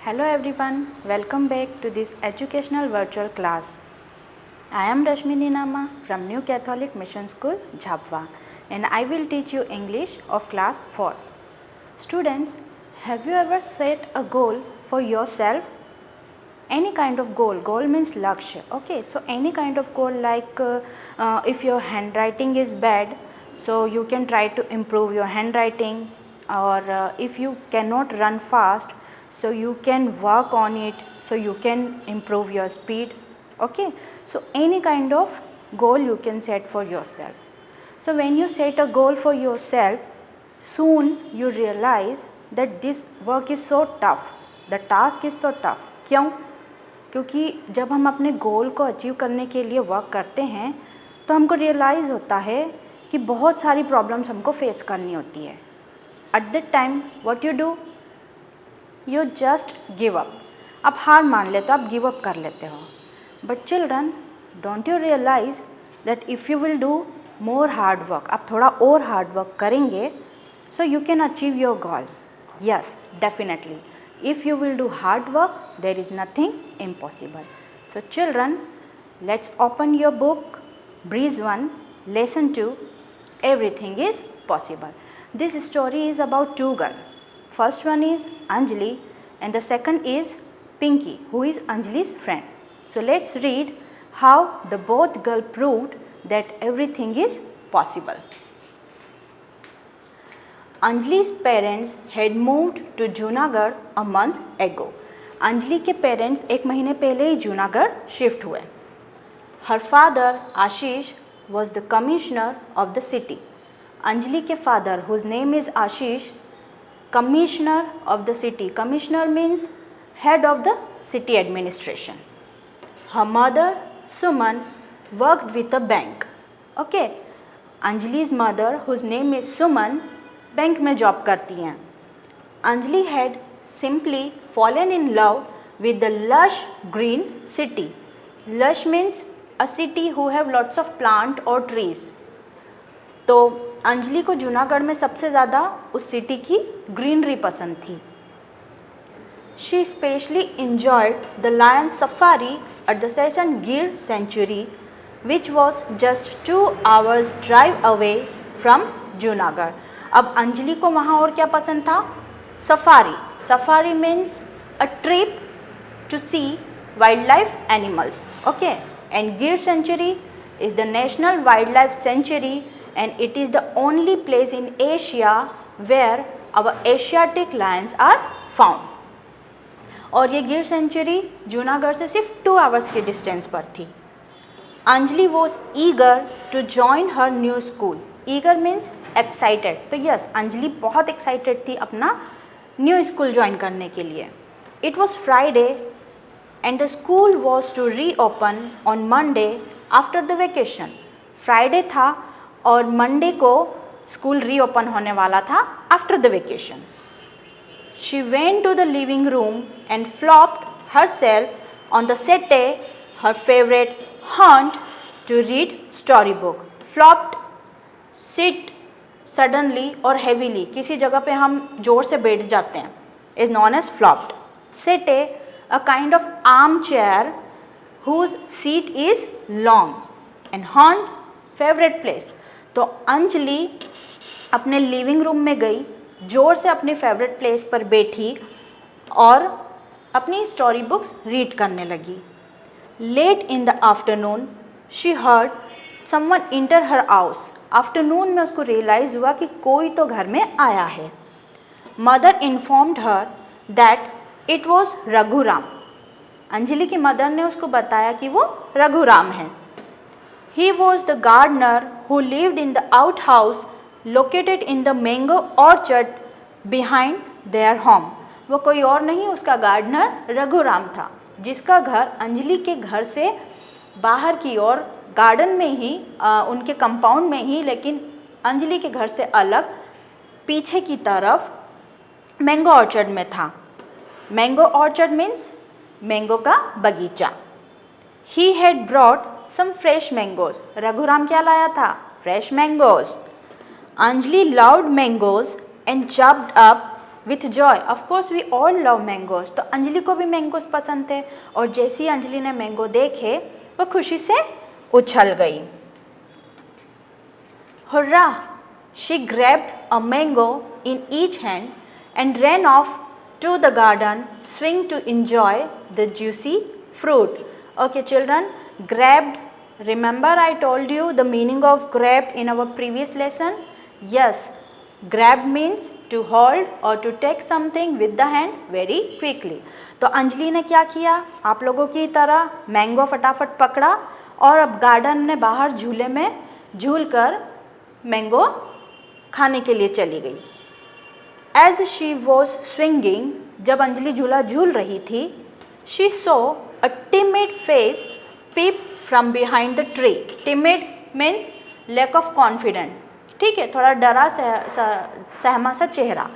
Hello everyone, welcome back to this educational virtual class. I am Rashmi Nama from New Catholic Mission School, Jhabwa, and I will teach you English of class 4. Students, have you ever set a goal for yourself? Any kind of goal means lakshya. Okay, so any kind of goal like if your handwriting is bad, so you can try to improve your handwriting, or if you cannot run fast, so you can work on it, so you can improve your speed. Okay, so any kind of goal you can set for yourself. So when you set a goal for yourself, soon you realize that this work is so tough, the task is so tough. क्यों? क्योंकि जब हम अपने गोल को achieve करने के लिए work करते हैं तो हमको रियलाइज़ होता है कि बहुत सारी प्रॉब्लम्स हमको फेस करनी होती है. At that time what you do, you just give up. आप हार मान लेते हो, आप गिव अप कर लेते हो. But children, don't you realize that if you will do more hard work, आप थोड़ा और हार्ड वर्क करेंगे, so you can achieve your goal. Yes, definitely. If you will do hard work, there is nothing impossible. So children, let's open your book, Breeze 1, Lesson 2, Everything is Possible. This story is about two girls. First one is Anjali and the second is Pinky, who is Anjali's friend. So let's read how the both girls proved that everything is possible. Anjali's parents had moved to Junagadh a month ago. Anjali के parents एक महीने पहले ही Junagadh shift हुए. Her father Ashish was the commissioner of the city. Anjali के father, whose name is Ashish, commissioner of the city. Commissioner means head of the city administration. Her mother Suman worked with a bank. Okay, Anjali's mother, whose name is Suman, bank में job करती हैं. Anjali had simply fallen in love with the lush green city. Lush means a city who have lots of plant और trees. तो अंजलि को जूनागढ़ में सबसे ज़्यादा उस सिटी की ग्रीनरी पसंद थी. She specially enjoyed the lion safari at the Sasan Gir sanctuary which was just 2 hours drive away from Junagadh. अब अंजलि को वहाँ और क्या पसंद था? Safari. Safari means a trip to see wild life animals. Okay, and Gir sanctuary is the national wild life sanctuary and it is the only place in Asia where our Asiatic lions are found. और ये गिर century Junagadh से सिर्फ 2 hours के distance पर थी. Anjali was eager to join her new school. Eager means excited. तो yes, Anjali बहुत एक्साइटेड थी अपना न्यू स्कूल ज्वाइन करने के लिए. It was Friday and the school was to reopen on Monday after the vacation. Friday था और Monday को स्कूल री ओपन होने वाला था after the vacation. She went to the living room and flopped herself on the settee, her favourite haunt, to read story book. Flopped, sit suddenly और heavily, किसी जगह पे हम जोर से बैठ जाते हैं, is known as flopped. Sit a kind of arm chair whose seat is long and haunt favourite place. तो अंजलि अपने लिविंग रूम में गई, जोर से अपनी फेवरेट प्लेस पर बैठी और अपनी स्टोरी बुक्स रीड करने लगी. Late in the afternoon she heard someone enter her house. Afternoon में उसको रियलाइज़ हुआ कि कोई तो घर में आया है. Mother informed her that it was Raghuram. Anjali की मदर ने उसको बताया कि वो रघुराम है. He was the gardener who lived in the out house located in the mango orchard behind their home. वो कोई और नहीं, उसका गार्डनर रघुराम था, जिसका घर अंजलि के घर से बाहर की ओर गार्डन में ही, उनके कंपाउंड में ही, लेकिन अंजलि के घर से अलग पीछे की तरफ मैंगो ऑर्चर्ड में था. मैंगो ऑर्चर्ड मीन्स मैंगो का बगीचा. He had brought some fresh mangoes. Raghuram क्या लाया था? Fresh mangoes. Anjali loved mangoes and jumped up with joy. Of course we all love mangoes. तो अंजलि को भी मैंगोज पसंद थे और जैसे ही अंजलि ने मैंगो देखे वो खुशी से उछल गई। Hurrah! She grabbed a mango in each hand and ran off to the garden swing to enjoy the juicy fruit. Okay children, grabbed. Remember I told you the meaning of grabbed in our previous lesson? Yes, grabbed means to hold or to take something with the hand very quickly. तो अंजलि ने क्या किया, आप लोगों की तरह mango फटाफट पकड़ा और अब गार्डन में बाहर झूले में झूल कर मैंगो खाने के लिए चली गई। एज शी वॉज स्विंगिंग, जब अंजलि झूला झूल रही थी, she saw a timid face peep from behind the tree. Timid means lack of confident, ठीक है, थोड़ा डरा सहमा सा चेहरा।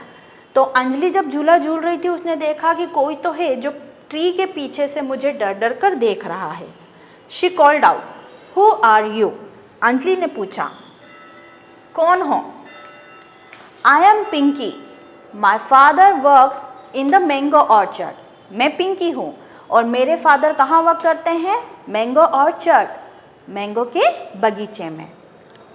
तो अंजलि जब झूला झूल रही थी उसने देखा कि कोई तो है जो ट्री के पीछे से मुझे डर डर कर देख रहा है। She called out, who are you? Anjali ने पूछा, कौन हो? I am Pinky, my father works in the mango orchard. मैं पिंकी हूँ और मेरे फादर कहाँ वर्क करते हैं? मैंगो ऑर्चर्ड, मैंगो के बगीचे में।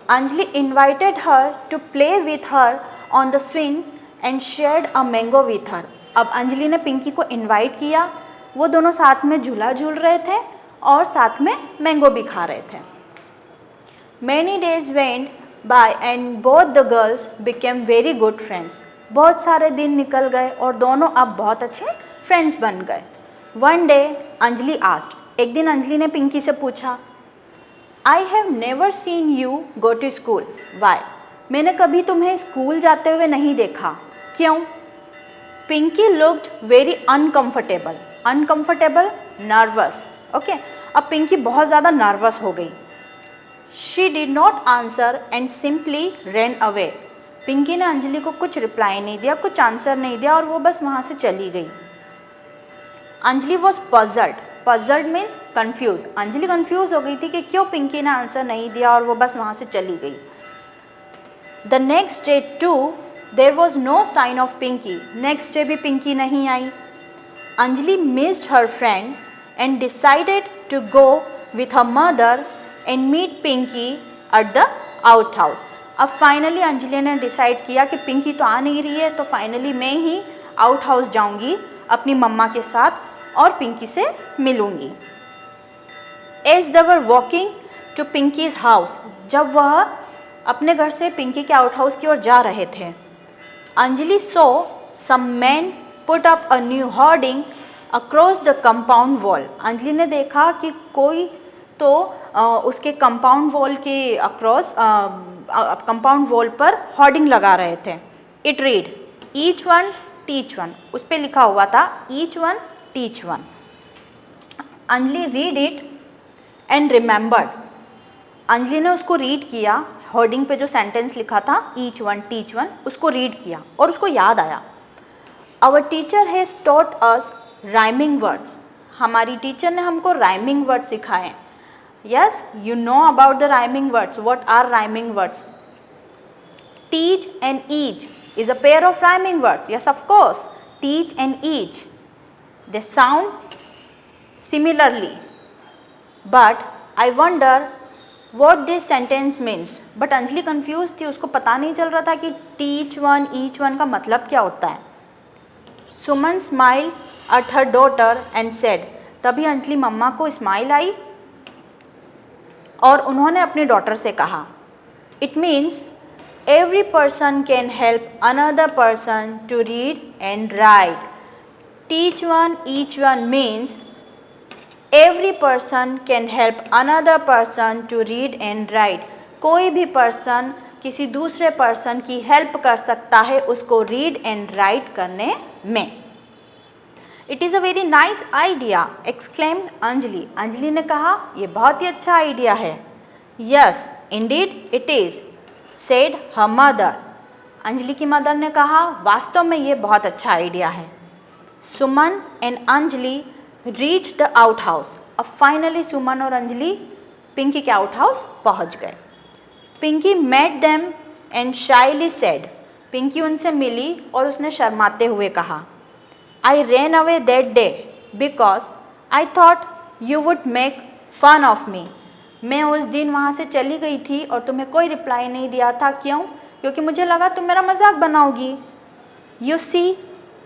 Anjali invited her to play with her on the swing and shared a mango with her. अब अंजलि ने पिंकी को इन्वाइट किया, वो दोनों साथ में झूला झूल रहे थे और साथ में मैंगो भी खा रहे थे। Many days went by and both the girls became very good friends. बहुत सारे दिन निकल गए और दोनों अब बहुत अच्छे फ्रेंड्स बन गए। वन डे अंजलि आस्क्ड, एक दिन अंजलि ने पिंकी से पूछा, I have never seen you go to school, why? मैंने कभी तुम्हें स्कूल जाते हुए नहीं देखा, क्यों? Pinky looked very uncomfortable. Uncomfortable, nervous. Okay, अब पिंकी बहुत ज़्यादा नर्वस हो गई। She did not answer and simply ran away. Pinky ने अंजलि को कुछ रिप्लाई नहीं दिया, कुछ आंसर नहीं दिया और वो बस वहाँ से चली गई। Anjali was puzzled. Puzzled means confuse. Anjali confuse हो गई थी कि क्यों पिंकी ने आंसर नहीं दिया और वो बस वहाँ से चली गई। The next day too there was no sign of Pinky. Next day भी पिंकी नहीं आई। Anjali missed her friend and decided to go with her mother and meet Pinky at the out house. अब फाइनली अंजलि ने डिसाइड किया कि पिंकी तो आ नहीं रही है, तो फाइनली मैं ही आउट हाउस जाऊंगी अपनी मम्मा के साथ और पिंकी से मिलूंगी। As they were walking to Pinky's house, जब वह अपने घर से पिंकी के आउट हाउस की ओर जा रहे थे, Anjali so some man put up a new hoarding across the compound wall. Anjali ने देखा कि कोई तो उसके कंपाउंड वॉल के अक्रॉस कंपाउंड वॉल पर होर्डिंग लगा रहे थे। It read each one teach one, उस पर लिखा हुआ था each one teach one. Anjali read it and remembered. Anjali ने उसको रीड किया, होर्डिंग पे जो सेंटेंस लिखा था ईच वन टीच वन, उसको रीड किया और उसको याद आया। Our teacher has taught us rhyming words. हमारी टीचर ने हमको राइमिंग वर्ड सिखाए। Yes, you know about the rhyming words. What are rhyming words? Teach and each is a pair of rhyming words. Yes, of course. Teach and each. They sound similarly. But I wonder what this sentence means. But Anjali confused थी, उसको पता नहीं चल रहा था कि teach one, each one का मतलब क्या होता है। सुमन smiled at her daughter and said, तभी अंजलि मम्मा को स्माइल आई और उन्होंने अपनी डॉटर से कहा, it means every person can help another person to read and write. Teach one each one means every person can help another person to read and write. कोई भी person किसी दूसरे पर्सन की हेल्प कर सकता है उसको रीड एंड राइट करने में। It is a very nice idea, exclaimed Anjali. Anjali ने कहा, ये बहुत ही अच्छा आइडिया है। Yes Indeed it is, said her mother. Anjali की मदर ने कहा, वास्तव में ये बहुत अच्छा आइडिया है। Suman and Anjali reach the out house. अब फाइनली सुमन और अंजलि पिंकी के आउट हाउस पहुँच गए। Pinky met them and shyly said, Pinky उनसे मिली और उसने शर्माते हुए कहा, I ran away that day because I thought you would make fun of me. मैं उस दिन वहाँ से चली गई थी और तुम्हें कोई रिप्लाई नहीं दिया था। क्यों? क्योंकि मुझे लगा तुम मेरा मजाक बनाओगी। You see,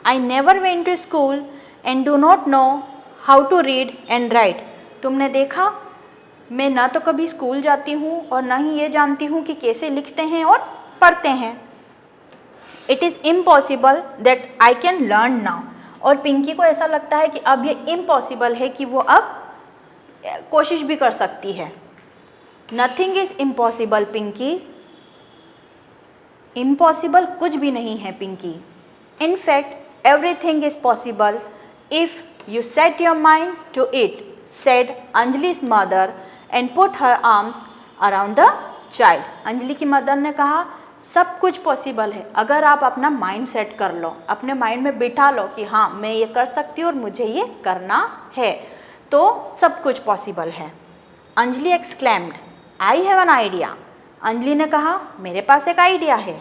I never went to school and do not know how to read and write. तुमने देखा, मैं ना तो कभी स्कूल जाती हूँ और ना ही ये जानती हूँ कि कैसे लिखते हैं और पढ़ते हैं। It is impossible that I can learn now. और पिंकी को ऐसा लगता है कि अब ये इम्पॉसिबल है कि वो अब कोशिश भी कर सकती है। Nothing is impossible Pinky. Impossible कुछ भी नहीं है Pinky. In fact everything is possible if you set your mind to it, said Anjali's mother and put her arms around the child. Anjali की मदर ने कहा, सब कुछ पॉसिबल है अगर आप अपना माइंड सेट कर लो, अपने माइंड में बिठा लो कि हाँ मैं ये कर सकती हूँ और मुझे ये करना है, तो सब कुछ पॉसिबल है। Anjali exclaimed, I have an idea. Anjali ने कहा, मेरे पास एक आइडिया है।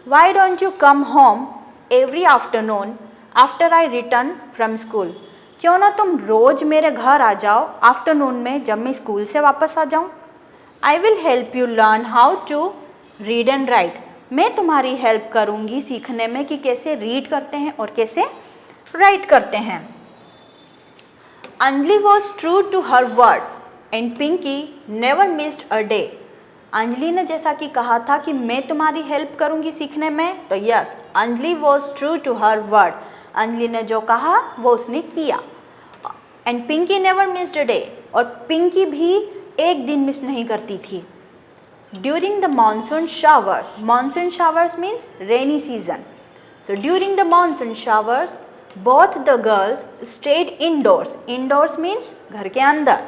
Why don't you come home every afternoon after I return from school. क्यों ना तुम रोज़ मेरे घर आ जाओ आफ्टरनून में जब मैं स्कूल से वापस आ जाऊँ। I will help you learn how to read and write. मैं तुम्हारी हेल्प करूँगी सीखने में कि कैसे रीड करते हैं और कैसे राइट करते हैं। Anjali was true to her word and Pinky never missed a day. Anjali ने जैसा कि कहा था कि मैं तुम्हारी हेल्प करूँगी सीखने में, तो yes, Anjali was true to her word. Anjali ने जो कहा वो उसने किया। And Pinky never missed a day, और पिंकी भी एक दिन मिस नहीं करती थी। During the monsoon showers means rainy season. So during the monsoon showers both the girls stayed indoors. Indoors means घर के अंदर।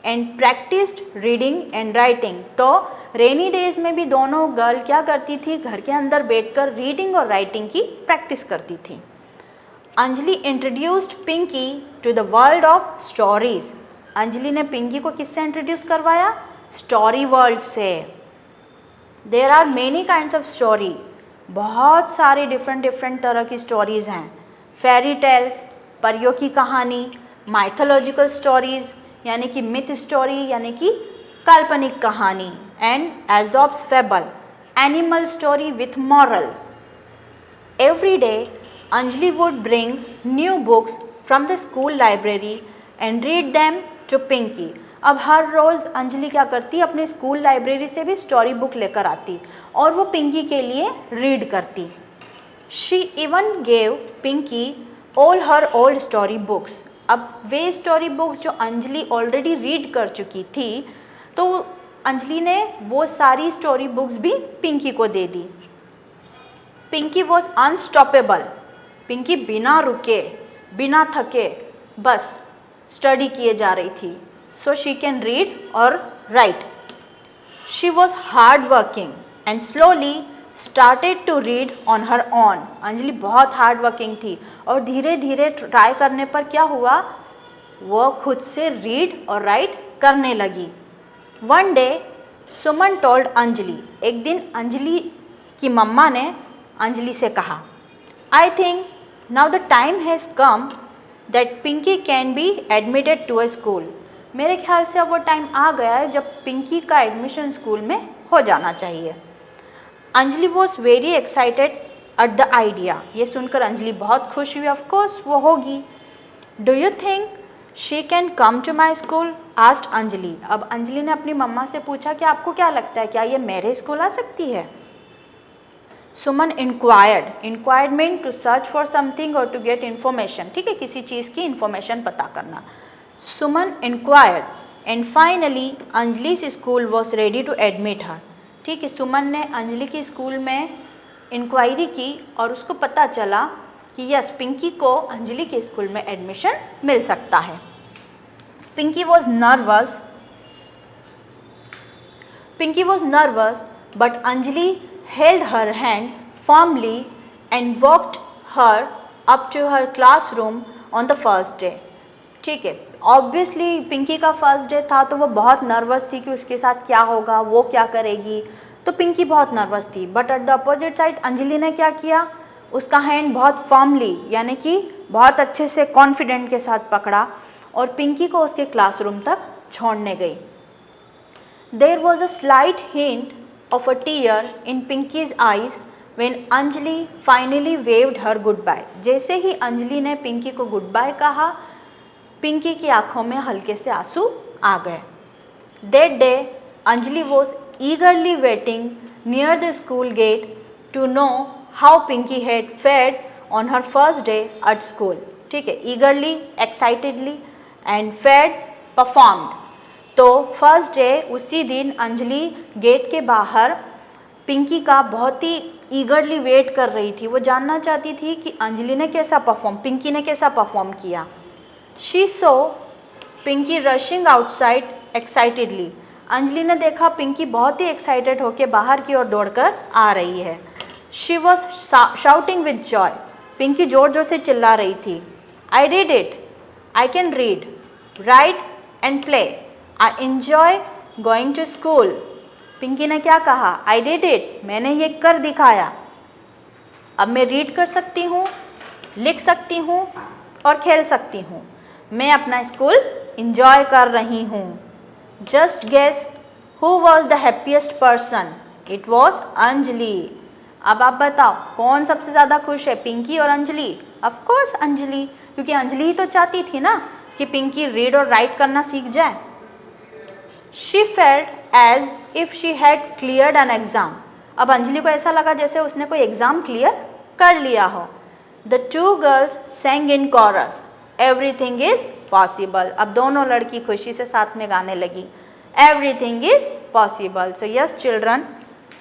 And practised reading and writing. तो रेनी डेज में भी दोनों गर्ल क्या करती थी, घर के अंदर बैठकर रीडिंग और राइटिंग की प्रैक्टिस करती थी। Anjali introduced Pinky to the world of stories. Anjali ने पिंकी को किससे इंट्रोड्यूस करवाया? स्टोरी वर्ल्ड से। There are many kinds of story. बहुत सारे डिफरेंट तरह की स्टोरीज़ हैं। फेरी टेल्स, परियों की कहानी, माइथोलॉजिकल स्टोरीज यानी कि मिथ स्टोरी यानी कि काल्पनिक कहानी, and Aesop's fable, animal story with moral. Every day Anjali would bring new books from the school library and read them to Pinky. अब हर रोज़ अंजलि क्या करती, अपने स्कूल लाइब्रेरी से भी स्टोरी बुक लेकर आती और वो पिंकी के लिए रीड करती। She even gave Pinky all her old story books. अब वे स्टोरी बुक्स जो अंजलि ऑलरेडी रीड कर चुकी थी, तो अंजलि ने वो सारी स्टोरी बुक्स भी पिंकी को दे दी। Pinky was unstoppable. पिंकी बिना रुके बिना थके बस स्टडी किए जा रही थी। सो शी कैन रीड और write. She was hard working and slowly started to read on her own. Anjali बहुत हार्ड वर्किंग थी और धीरे धीरे ट्राई करने पर क्या हुआ, वो खुद से रीड और राइट करने लगी। One day Suman told Anjali. एक दिन अंजलि की मम्मा ने अंजलि से कहा, I think now the time has come that Pinky can be admitted to a school. मेरे ख्याल से अब वो टाइम आ गया है जब पिंकी का एडमिशन स्कूल में हो जाना चाहिए। Anjali was very excited at the idea. ये सुनकर अंजलि बहुत खुश हुई। ऑफकोर्स वो होगी। Do you think she can come to my school? Asked Anjali. अब अंजलि ने अपनी मम्मा से पूछा कि आपको क्या लगता है, क्या ये मेरे स्कूल आ सकती है? Suman inquired mean to search for something और टू गेट इन्फॉर्मेशन। ठीक है, किसी चीज़ की इन्फॉर्मेशन पता करना। Suman inquired and finally Anjali's school was ready to admit her. ठीक है, सुमन ने अंजलि के स्कूल में इंक्वायरी की और उसको पता चला कि यस, पिंकी को अंजलि के स्कूल में एडमिशन मिल सकता है। Pinky was nervous but Anjali held her hand firmly and walked her up to her classroom on the first day. ठीक है, ऑब्वियसली पिंकी का फर्स्ट डे था तो वो बहुत नर्वस थी कि उसके साथ क्या होगा, वो क्या करेगी। तो पिंकी बहुत नर्वस थी, but at the opposite side Anjali ने क्या किया, उसका हैंड बहुत फर्मली यानी कि बहुत अच्छे से कॉन्फिडेंट के साथ पकड़ा और पिंकी को उसके क्लासरूम तक छोड़ने गई। There was a slight hint of a tear in Pinky's eyes when Anjali finally waved her goodbye. जैसे ही अंजलि ने पिंकी को गुड बाय कहा, पिंकी की आंखों में हल्के से आंसू आ गए। That day Anjali was eagerly waiting near the school gate to know how Pinky had fared on her first day at school. ठीक है, eagerly, excitedly and fared performed. तो फर्स्ट डे उसी दिन अंजलि गेट के बाहर पिंकी का बहुत ही ईगरली वेट कर रही थी। वो जानना चाहती थी कि अंजलि ने कैसा पिंकी ने कैसा परफॉर्म किया। She saw Pinky rushing outside excitedly. Anjali ने देखा पिंकी बहुत ही एक्साइटेड होकर बाहर की ओर दौड़कर आ रही है। She was shouting with joy. Pinky जोर जोर से चिल्ला रही थी। I did it, I can read, write and play, I enjoy going to school. Pinky ने क्या कहा, आई डिड इट, मैंने ये कर दिखाया। अब मैं रीड कर सकती हूँ, लिख सकती हूँ और खेल सकती हूँ। मैं अपना स्कूल इंजॉय कर रही हूँ। Just guess who was the happiest person, it was Anjali. अब आप बताओ कौन सबसे ज़्यादा खुश है, पिंकी और अंजलि? ऑफ कोर्स अंजलि, क्योंकि अंजलि ही तो चाहती थी ना कि पिंकी रीड और राइट करना सीख जाए। She felt as if she had cleared an exam. अब अंजलि को ऐसा लगा जैसे उसने कोई एग्ज़ाम क्लियर कर लिया हो। The two girls sang in chorus, everything is possible. अब दोनों लड़की खुशी से साथ में गाने लगी, everything is possible. So yes children,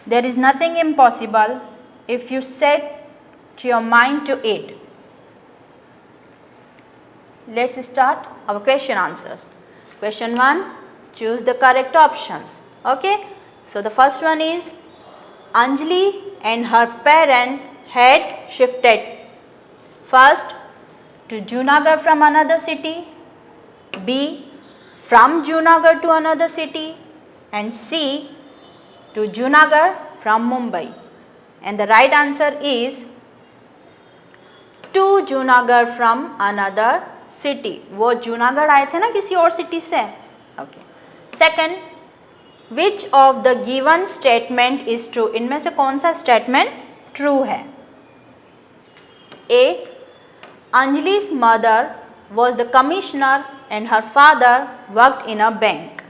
there is nothing impossible if you set your mind to it. Let's start our question answers. Question 1, choose the correct options. Okay, so the first one is Anjali and her parents had shifted first to Junagadh from another city, B from Junagadh to another city, and C to Junagadh from Mumbai. And the right answer is to Junagadh from another city. वो जूनागढ़ आए थे ना किसी और city से। Okay, second, which of the given statement is true? इनमें से कौन सा स्टेटमेंट ट्रू है? A, Anjali's mother was the commissioner and her father worked in a bank.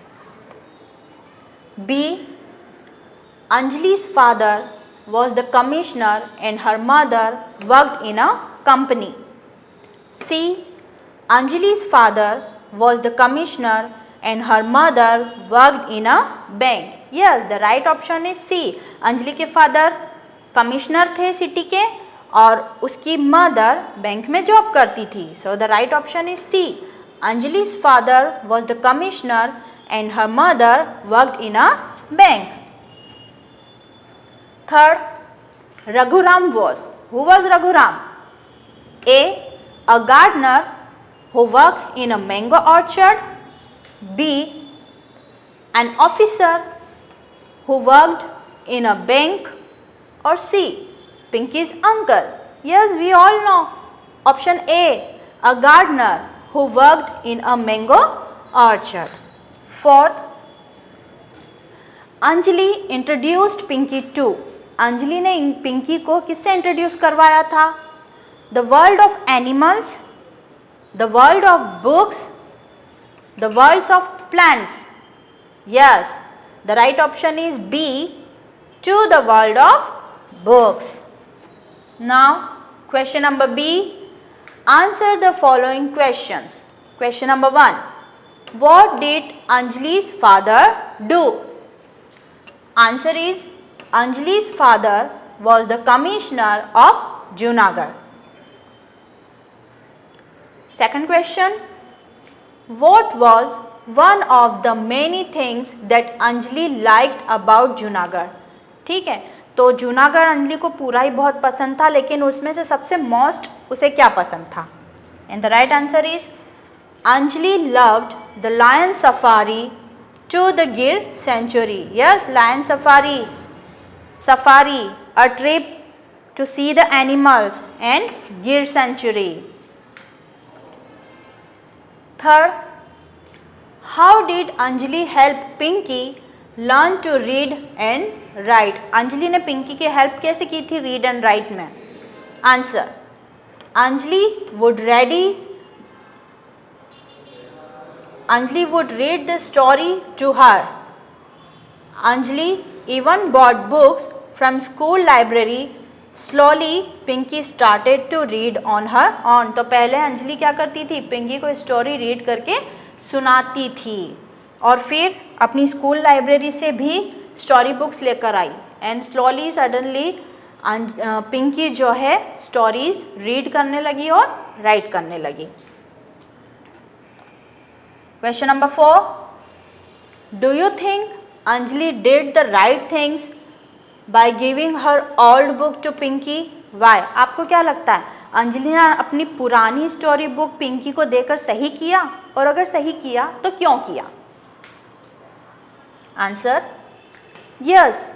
B, Anjali's father was the commissioner and her mother worked in a company. C, Anjali's father was the commissioner and her mother worked in a bank. Yes, the right option is C. Anjali के father commissioner थे city के और उसकी mother bank में job करती थी। So the right option is C. Anjali's father was the commissioner and her mother worked in a bank. Third, Raghuram was. Who was Raghuram? A, a gardener who worked in a mango orchard. B, an officer who worked in a bank. Or C, Pinky's uncle. Yes, we all know. Option A, a gardener who worked in a mango orchard. Fourth, Anjali introduced Pinky to. Anjali ने पिंकी को किससे introduce करवाया था? The world of animals, the world of books, the worlds of plants. Yes, the right option is B, to the world of books. Now, question number B, answer the following questions. Question number 1, what did Anjali's father do? Answer is, Anjali's father was the commissioner of Junagadh. Second question, what was one of the many things that Anjali liked about Junagadh? ठीक है, तो जूनागढ़ अंजलि को पूरा ही बहुत पसंद था, लेकिन उसमें से सबसे मोस्ट उसे क्या पसंद था? And the right answer is Anjali loved the lion safari to the Gir sanctuary. Yes, lion safari safari, a trip to see the animals, and Gir Sanctuary. Third, how did Anjali help Pinky learn to read and write? Anjali ने पिंकी की help कैसे की थी read and right में? Answer, Anjali would read the story to her. Anjali even bought books from school library. Slowly Pinky started to read on her own. तो पहले अंजलि क्या करती थी? पिंकी को स्टोरी रीड करके सुनाती थी और फिर अपनी स्कूल लाइब्रेरी से भी स्टोरी बुक्स लेकर आई एंड स्लोली सडनली पिंकी जो है स्टोरीज रीड करने लगी और राइट करने लगी. Question number 4, do you think Anjali did the right things by giving her old book to Pinky? Why? आपको क्या लगता है अंजलि ने अपनी पुरानी स्टोरी बुक पिंकी को देकर सही किया, और अगर सही किया तो क्यों किया? Answer, yes,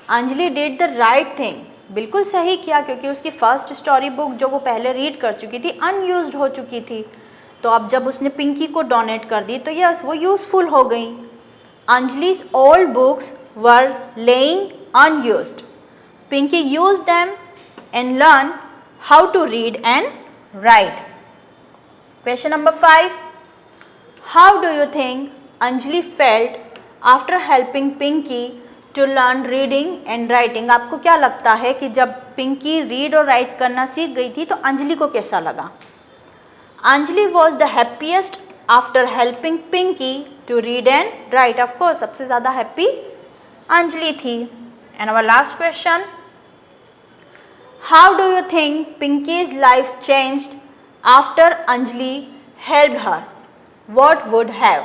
Anjali did the right thing. बिल्कुल सही किया, क्योंकि उसकी फर्स्ट स्टोरी बुक जो वो पहले रीड कर चुकी थी अनयूज्ड हो चुकी थी, तो अब जब उसने पिंकी को डोनेट कर दी तो यस वो यूजफुल हो गई. Anjali's old books were lying unused. Pinky use them and learn how to read and write. Question number 5, how do you think Anjali felt after helping Pinky to learn reading and writing? आपको क्या लगता है कि जब पिंकी रीड और राइट करना सीख गई थी तो अंजलि को कैसा लगा? Anjali was the happiest after helping Pinky to read and write. Of course सबसे ज़्यादा हैप्पी अंजलि थी. And our last question, how do you think Pinky's life changed after Anjali helped her? What would have?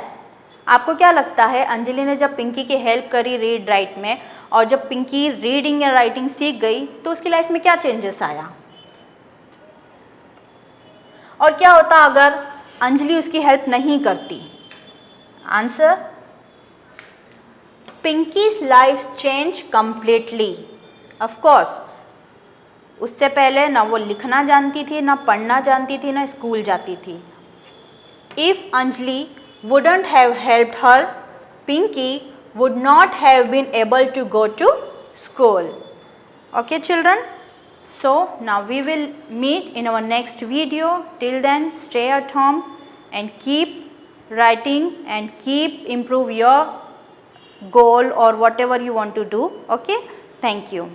आपको क्या लगता है अंजलि ने जब पिंकी की हेल्प करी रीड राइट में और जब पिंकी रीडिंग या राइटिंग सीख गई तो उसकी लाइफ में क्या चेंजेस आया? और क्या होता अगर अंजलि उसकी हेल्प नहीं करती? Answer, pinkies life change completely. Of course उससे पहले ना वो लिखना जानती थी, ना पढ़ना जानती थी, ना स्कूल जाती थी. If Anjali wouldn't have helped her, Pinky would not have been able to go to school. Okay children, so now we will meet in our next video. Till then stay at home and keep writing and keep improve your goal or whatever you want to do. Okay, thank you.